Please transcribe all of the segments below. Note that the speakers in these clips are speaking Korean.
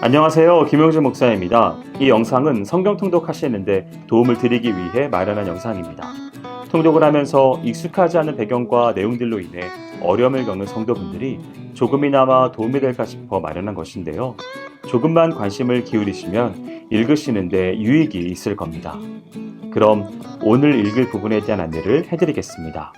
안녕하세요. 김용준 목사입니다. 이 영상은 성경 통독하시는데 도움을 드리기 위해 마련한 영상입니다. 통독을 하면서 익숙하지 않은 배경과 내용들로 인해 어려움을 겪는 성도분들이 조금이나마 도움이 될까 싶어 마련한 것인데요. 조금만 관심을 기울이시면 읽으시는데 유익이 있을 겁니다. 그럼 오늘 읽을 부분에 대한 안내를 해드리겠습니다.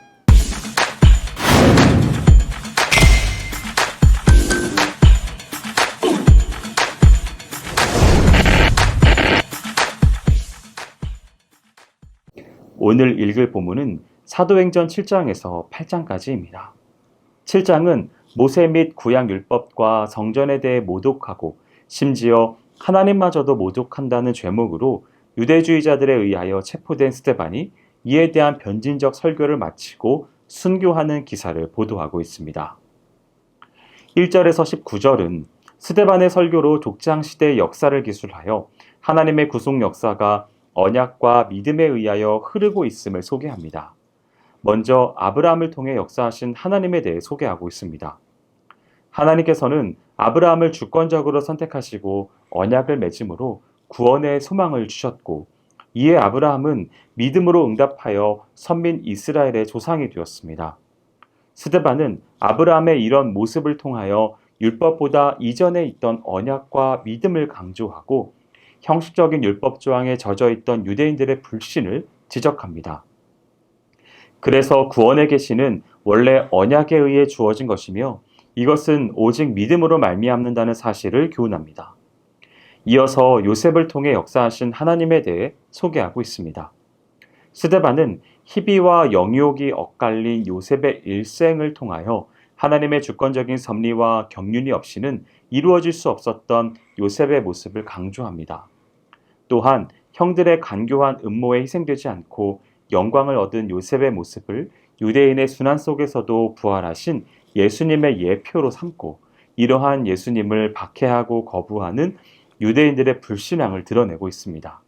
오늘 읽을 본문은 사도행전 7장에서 8장까지입니다. 7장은 모세 및 구약 율법과 성전에 대해 모독하고 심지어 하나님마저도 모독한다는 죄목으로 유대주의자들에 의하여 체포된 스데반이 이에 대한 변진적 설교를 마치고 순교하는 기사를 보도하고 있습니다. 1절에서 19절은 스데반의 설교로 족장시대의 역사를 기술하여 하나님의 구속 역사가 언약과 믿음에 의하여 흐르고 있음을 소개합니다. 먼저 아브라함을 통해 역사하신 하나님에 대해 소개하고 있습니다. 하나님께서는 아브라함을 주권적으로 선택하시고 언약을 맺음으로 구원의 소망을 주셨고, 이에 아브라함은 믿음으로 응답하여 선민 이스라엘의 조상이 되었습니다. 스데반은 아브라함의 이런 모습을 통하여 율법보다 이전에 있던 언약과 믿음을 강조하고 형식적인 율법 조항에 젖어 있던 유대인들의 불신을 지적합니다. 그래서 구원의 계시는 원래 언약에 의해 주어진 것이며 이것은 오직 믿음으로 말미암는다는 사실을 교훈합니다. 이어서 요셉을 통해 역사하신 하나님에 대해 소개하고 있습니다. 스데반은 희비와 영유혹이 엇갈린 요셉의 일생을 통하여 하나님의 주권적인 섭리와 경륜이 없이는 이루어질 수 없었던 요셉의 모습을 강조합니다. 또한 형들의 간교한 음모에 희생되지 않고 영광을 얻은 요셉의 모습을 유대인의 순환 속에서도 부활하신 예수님의 예표로 삼고 이러한 예수님을 박해하고 거부하는 유대인들의 불신앙을 드러내고 있습니다.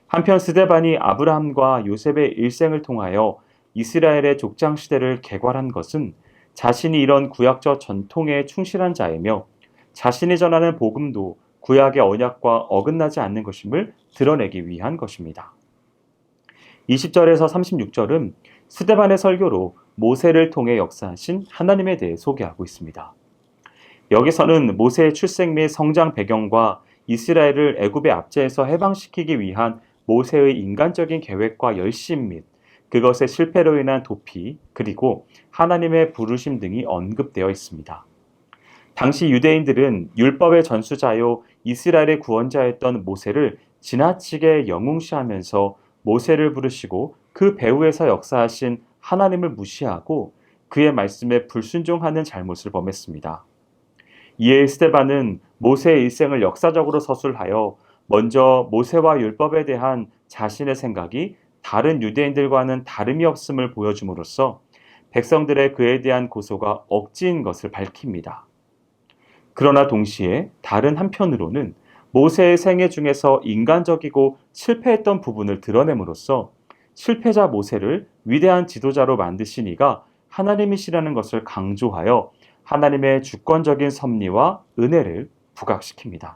한편 스데반이 아브라함과 요셉의 일생을 통하여 이스라엘의 족장 시대를 개괄한 것은 자신이 이런 구약적 전통에 충실한 자이며 자신이 전하는 복음도 구약의 언약과 어긋나지 않는 것임을 드러내기 위한 것입니다. 20절에서 36절은 스데반의 설교로 모세를 통해 역사하신 하나님에 대해 소개하고 있습니다. 여기서는 모세의 출생 및 성장 배경과 이스라엘을 애굽의 압제에서 해방시키기 위한 모세의 인간적인 계획과 열심 및 그것의 실패로 인한 도피, 그리고 하나님의 부르심 등이 언급되어 있습니다. 당시 유대인들은 율법의 전수자요 이스라엘의 구원자였던 모세를 지나치게 영웅시하면서 모세를 부르시고 그 배후에서 역사하신 하나님을 무시하고 그의 말씀에 불순종하는 잘못을 범했습니다. 이에 스데반은 모세의 일생을 역사적으로 서술하여 먼저 모세와 율법에 대한 자신의 생각이 다른 유대인들과는 다름이 없음을 보여줌으로써 백성들의 그에 대한 고소가 억지인 것을 밝힙니다. 그러나 동시에 다른 한편으로는 모세의 생애 중에서 인간적이고 실패했던 부분을 드러냄으로써 실패자 모세를 위대한 지도자로 만드신 이가 하나님이시라는 것을 강조하여 하나님의 주권적인 섭리와 은혜를 부각시킵니다.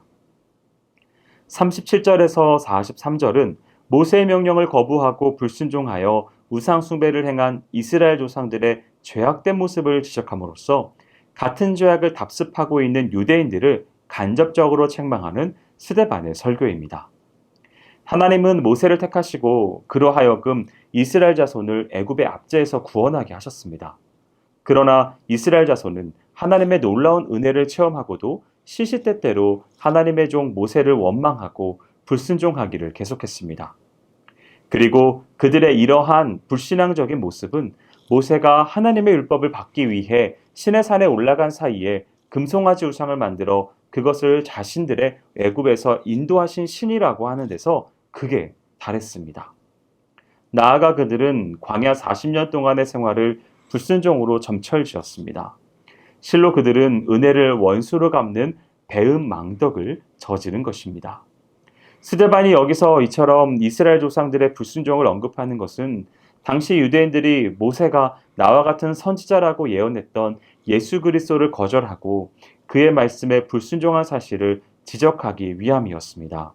37절에서 43절은 모세의 명령을 거부하고 불순종하여 우상 숭배를 행한 이스라엘 조상들의 죄악된 모습을 지적함으로써 같은 죄악을 답습하고 있는 유대인들을 간접적으로 책망하는 스데반의 설교입니다. 하나님은 모세를 택하시고 그로 하여금 이스라엘 자손을 애굽의 압제에서 구원하게 하셨습니다. 그러나 이스라엘 자손은 하나님의 놀라운 은혜를 체험하고도 시시때때로 하나님의 종 모세를 원망하고 불순종하기를 계속했습니다. 그리고 그들의 이러한 불신앙적인 모습은 모세가 하나님의 율법을 받기 위해 시내산에 올라간 사이에 금송아지 우상을 만들어 그것을 자신들의 애굽에서 인도하신 신이라고 하는 데서 그게 달했습니다. 나아가 그들은 광야 40년 동안의 생활을 불순종으로 점철지었습니다. 실로 그들은 은혜를 원수로 갚는 배은망덕을 저지른 것입니다. 스데반이 여기서 이처럼 이스라엘 조상들의 불순종을 언급하는 것은 당시 유대인들이 모세가 나와 같은 선지자라고 예언했던 예수 그리스도를 거절하고 그의 말씀에 불순종한 사실을 지적하기 위함이었습니다.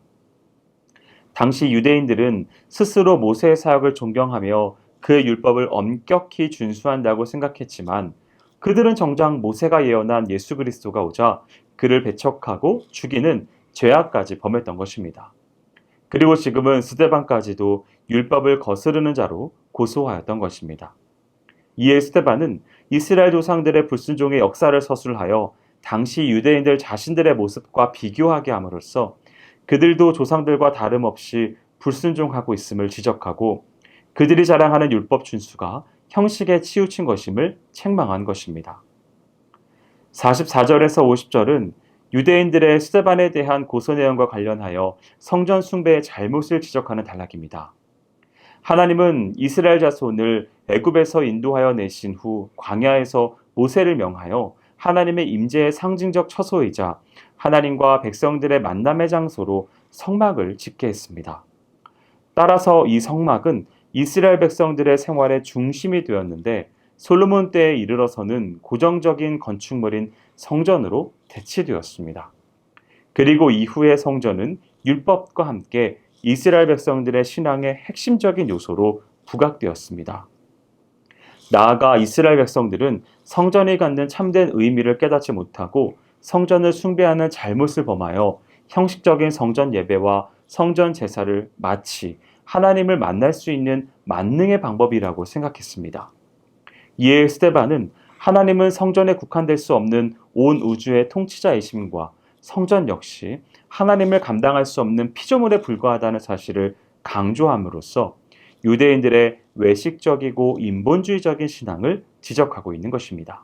당시 유대인들은 스스로 모세의 사역을 존경하며 그의 율법을 엄격히 준수한다고 생각했지만 그들은 정작 모세가 예언한 예수 그리스도가 오자 그를 배척하고 죽이는 죄악까지 범했던 것입니다. 그리고 지금은 스데반까지도 율법을 거스르는 자로 고소하였던 것입니다. 이에 스데반은 이스라엘 조상들의 불순종의 역사를 서술하여 당시 유대인들 자신들의 모습과 비교하게 함으로써 그들도 조상들과 다름없이 불순종하고 있음을 지적하고 그들이 자랑하는 율법 준수가 형식에 치우친 것임을 책망한 것입니다. 44절에서 50절은 유대인들의 스데반에 대한 고소 내용과 관련하여 성전 숭배의 잘못을 지적하는 단락입니다. 하나님은 이스라엘 자손을 애굽에서 인도하여 내신 후 광야에서 모세를 명하여 하나님의 임재의 상징적 처소이자 하나님과 백성들의 만남의 장소로 성막을 짓게 했습니다. 따라서 이 성막은 이스라엘 백성들의 생활의 중심이 되었는데 솔로몬 때에 이르러서는 고정적인 건축물인 성전으로 대치되었습니다. 그리고 이후의 성전은 율법과 함께 이스라엘 백성들의 신앙의 핵심적인 요소로 부각되었습니다. 나아가 이스라엘 백성들은 성전이 갖는 참된 의미를 깨닫지 못하고 성전을 숭배하는 잘못을 범하여 형식적인 성전 예배와 성전 제사를 마치 하나님을 만날 수 있는 만능의 방법이라고 생각했습니다. 이에 스데반은 하나님은 성전에 국한될 수 없는 온 우주의 통치자이심과 성전 역시 하나님을 감당할 수 없는 피조물에 불과하다는 사실을 강조함으로써 유대인들의 외식적이고 인본주의적인 신앙을 지적하고 있는 것입니다.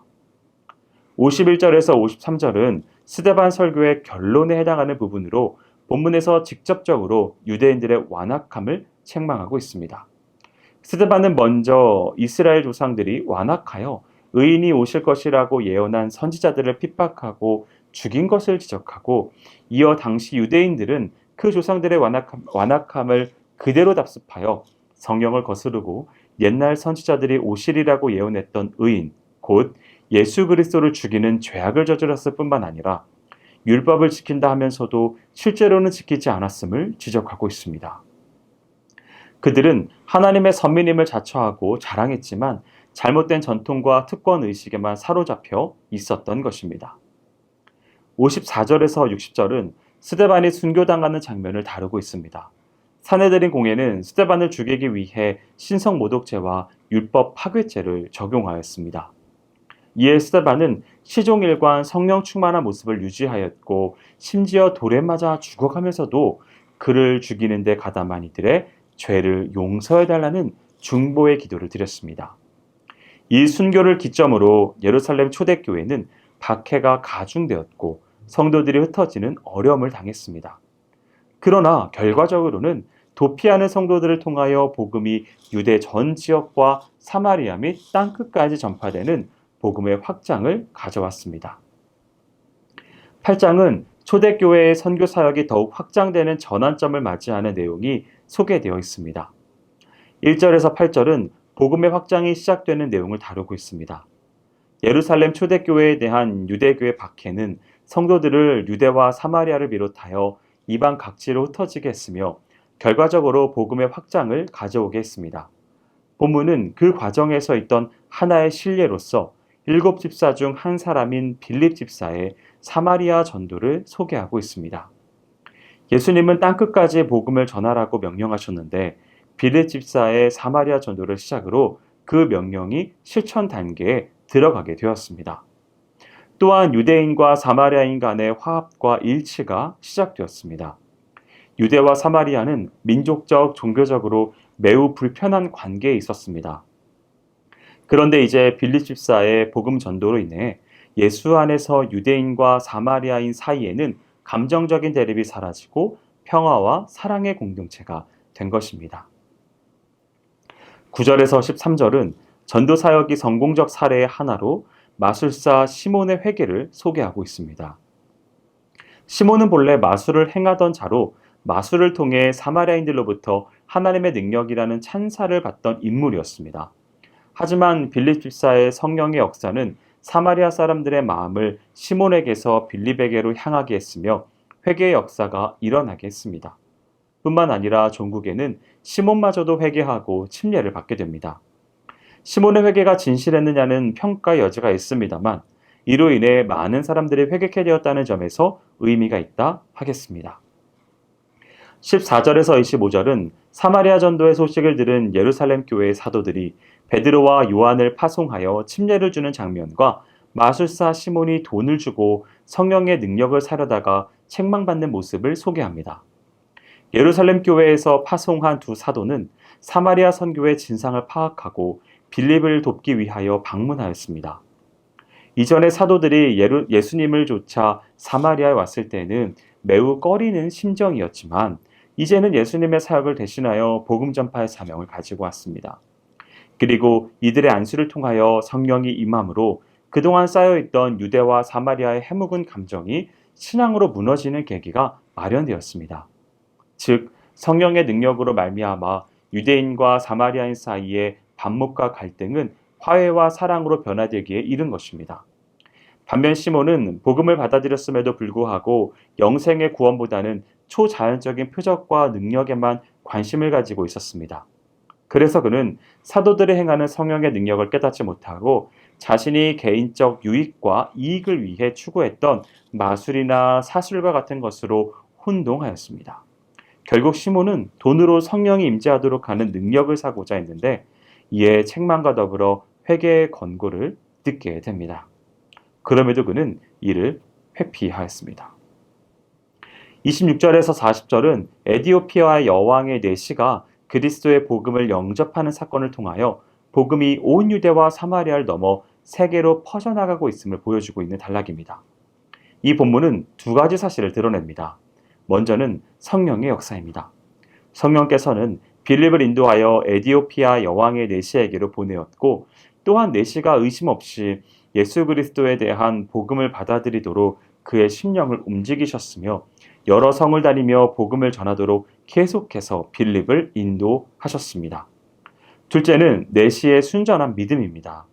51절에서 53절은 스데반 설교의 결론에 해당하는 부분으로 본문에서 직접적으로 유대인들의 완악함을 책망하고 있습니다. 스데반은 먼저 이스라엘 조상들이 완악하여 의인이 오실 것이라고 예언한 선지자들을 핍박하고 죽인 것을 지적하고 이어 당시 유대인들은 그 조상들의 완악함을 그대로 답습하여 성경을 거스르고 옛날 선지자들이 오시리라고 예언했던 의인, 곧 예수 그리스도를 죽이는 죄악을 저질렀을 뿐만 아니라 율법을 지킨다 하면서도 실제로는 지키지 않았음을 지적하고 있습니다. 그들은 하나님의 선민임을 자처하고 자랑했지만 잘못된 전통과 특권 의식에만 사로잡혀 있었던 것입니다. 54절에서 60절은 스데반이 순교당하는 장면을 다루고 있습니다. 사내들인 공회는 스데반을 죽이기 위해 신성 모독죄와 율법 파괴죄를 적용하였습니다. 이에 스데반은 시종일관 성령 충만한 모습을 유지하였고 심지어 돌에 맞아 죽어가면서도 그를 죽이는 데 가담한 이들의 죄를 용서해달라는 중보의 기도를 드렸습니다. 이 순교를 기점으로 예루살렘 초대교회는 박해가 가중되었고 성도들이 흩어지는 어려움을 당했습니다. 그러나 결과적으로는 도피하는 성도들을 통하여 복음이 유대 전 지역과 사마리아 및 땅끝까지 전파되는 복음의 확장을 가져왔습니다. 8장은 초대교회의 선교 사역이 더욱 확장되는 전환점을 맞이하는 내용이 소개되어 있습니다. 1절에서 8절은 복음의 확장이 시작되는 내용을 다루고 있습니다. 예루살렘 초대교회에 대한 유대교의 박해는 성도들을 유대와 사마리아를 비롯하여 이방 각지로 흩어지게 했으며 결과적으로 복음의 확장을 가져오게 했습니다. 본문은 그 과정에서 있던 하나의 실례로서 7집사 중 한 사람인 빌립 집사의 사마리아 전도를 소개하고 있습니다. 예수님은 땅끝까지 복음을 전하라고 명령하셨는데 빌립 집사의 사마리아 전도를 시작으로 그 명령이 실천 단계에 들어가게 되었습니다. 또한 유대인과 사마리아인 간의 화합과 일치가 시작되었습니다. 유대와 사마리아는 민족적, 종교적으로 매우 불편한 관계에 있었습니다. 그런데 이제 빌립 집사의 복음 전도로 인해 예수 안에서 유대인과 사마리아인 사이에는 감정적인 대립이 사라지고 평화와 사랑의 공동체가 된 것입니다. 9절에서 13절은 전도 사역이 성공적 사례의 하나로 마술사 시몬의 회개를 소개하고 있습니다. 시몬은 본래 마술을 행하던 자로 마술을 통해 사마리아인들로부터 하나님의 능력이라는 찬사를 받던 인물이었습니다. 하지만 빌립 집사의 성령의 역사는 사마리아 사람들의 마음을 시몬에게서 빌립에게로 향하게 했으며 회개의 역사가 일어나게 했습니다. 뿐만 아니라 종국에는 시몬마저도 회개하고 침례를 받게 됩니다. 시몬의 회개가 진실했느냐는 평가의 여지가 있습니다만 이로 인해 많은 사람들이 회개케 되었다는 점에서 의미가 있다 하겠습니다. 14절에서 25절은 사마리아 전도의 소식을 들은 예루살렘 교회의 사도들이 베드로와 요한을 파송하여 침례를 주는 장면과 마술사 시몬이 돈을 주고 성령의 능력을 사려다가 책망받는 모습을 소개합니다. 예루살렘 교회에서 파송한 두 사도는 사마리아 선교의 진상을 파악하고 빌립을 돕기 위하여 방문하였습니다. 이전에 사도들이 예수님을 쫓아 사마리아에 왔을 때는 매우 꺼리는 심정이었지만 이제는 예수님의 사역을 대신하여 복음 전파의 사명을 가지고 왔습니다. 그리고 이들의 안수를 통하여 성령이 임함으로 그동안 쌓여있던 유대와 사마리아의 해묵은 감정이 신앙으로 무너지는 계기가 마련되었습니다. 즉 성령의 능력으로 말미암아 유대인과 사마리아인 사이의 반목과 갈등은 화해와 사랑으로 변화되기에 이른 것입니다. 반면 시몬은 복음을 받아들였음에도 불구하고 영생의 구원보다는 초자연적인 표적과 능력에만 관심을 가지고 있었습니다. 그래서 그는 사도들이 행하는 성령의 능력을 깨닫지 못하고 자신이 개인적 유익과 이익을 위해 추구했던 마술이나 사술과 같은 것으로 혼동하였습니다. 결국 시몬은 돈으로 성령이 임재하도록 하는 능력을 사고자 했는데 이에 책망과 더불어 회개의 권고를 듣게 됩니다. 그럼에도 그는 이를 회피하였습니다. 26절에서 40절은 에디오피아의 여왕의 내시가 그리스도의 복음을 영접하는 사건을 통하여 복음이 온 유대와 사마리아를 넘어 세계로 퍼져나가고 있음을 보여주고 있는 단락입니다. 이 본문은 두 가지 사실을 드러냅니다. 먼저는 성령의 역사입니다. 성령께서는 빌립을 인도하여 에디오피아 여왕의 내시에게로 보내었고 또한 내시가 의심 없이 예수 그리스도에 대한 복음을 받아들이도록 그의 심령을 움직이셨으며 여러 성을 다니며 복음을 전하도록 계속해서 빌립을 인도하셨습니다. 둘째는 내시의 순전한 믿음입니다.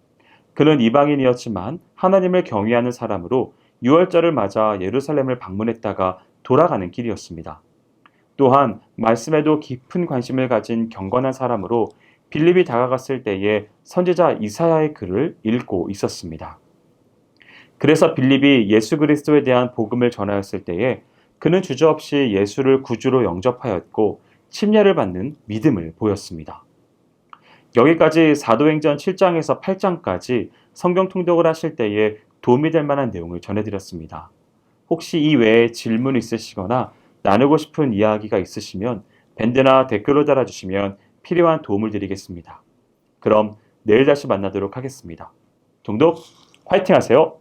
그는 이방인이었지만 하나님을 경외하는 사람으로 유월절을 맞아 예루살렘을 방문했다가 돌아가는 길이었습니다. 또한 말씀에도 깊은 관심을 가진 경건한 사람으로 빌립이 다가갔을 때에 선지자 이사야의 글을 읽고 있었습니다. 그래서 빌립이 예수 그리스도에 대한 복음을 전하였을 때에 그는 주저없이 예수를 구주로 영접하였고 침례를 받는 믿음을 보였습니다. 여기까지 사도행전 7장에서 8장까지 성경 통독을 하실 때에 도움이 될 만한 내용을 전해드렸습니다. 혹시 이 외에 질문 있으시거나 나누고 싶은 이야기가 있으시면 밴드나 댓글로 달아주시면 필요한 도움을 드리겠습니다. 그럼 내일 다시 만나도록 하겠습니다. 동독 화이팅 하세요.